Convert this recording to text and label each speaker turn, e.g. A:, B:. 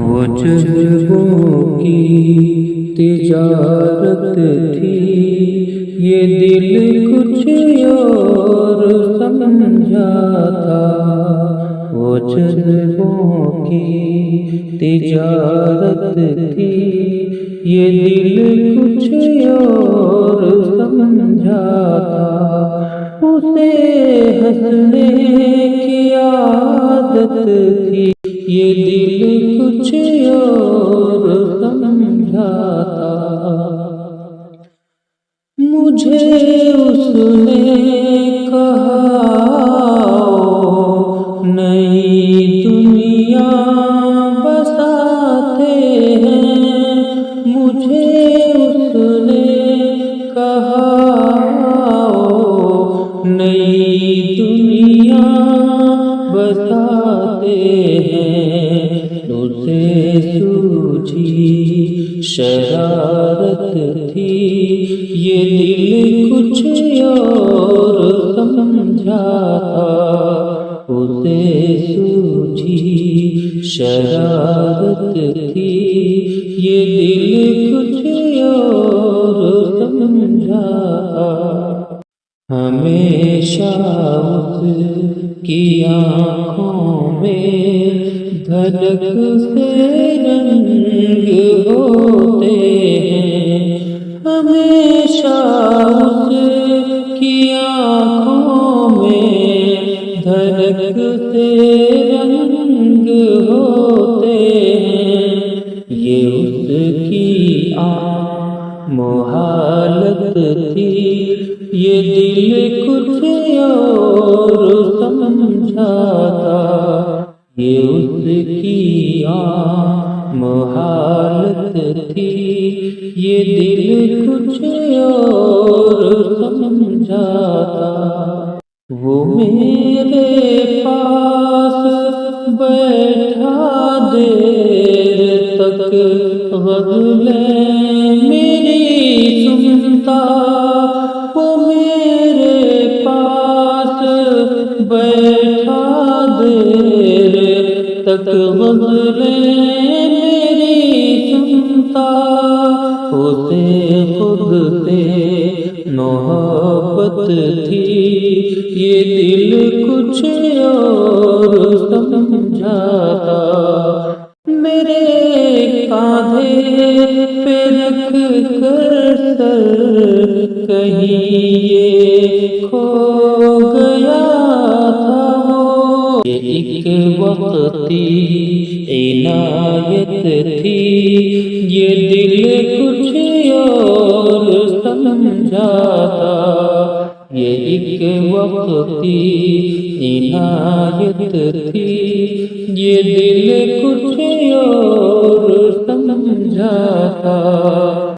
A: وہ جذبوں کی تجارت تھی، یہ دل کچھ اور سمجھا تھا۔ وہ جذبوں کی تجارت تھی، یہ دل کچھ اور سمجھا تھا۔ اسے ہنسنے کی عادت تھی، یہ دل کچھ اور سمجھا تھا۔ مجھے اس نے کہا نئی دنیا بساتے ہیں، مجھے اس نے کہا نئی دنیا بساتے ہیں۔ اسے سوجھی شرارت تھی، یہ دل کچھ اور سمجھا تھا۔ اسے سوجھی شرارت تھی، یہ دل کچھ اور سمجھا تھا۔ ہمیشہ اس کی آنکھوں میں دھڑک سے رنگ ہوتے ہیں، ہمیشہ اس کی آنکھوں میں دھڑک سے رنگ ہوتے ہیں۔ یہ اس کی عام حالت تھی، یہ دل کچھ اور سمجھا تھا۔ یہ اس کی عام حالت تھی، یہ دل کچھ اور سمجھا تھا۔ وہ میرے پاس بیٹھا دیر تک غزلیں میری سنتا، وہ میرے پاس بیٹھا دیر تک غزلیں میری سنتا۔ اسے خود سے محبت تھی، یہ دل کچھ اور سمجھا تھا۔ میرے کاندھے پہ رکھ کر سر کہیں یہ کھو گیا تھا۔ یہ ایک وقتی عنایت تھی، یہ دل کچھ اور سمجھا تھا۔ یہ ایک وقتی عنایت تھی، یہ دل کچھ اور سمجھا تھا۔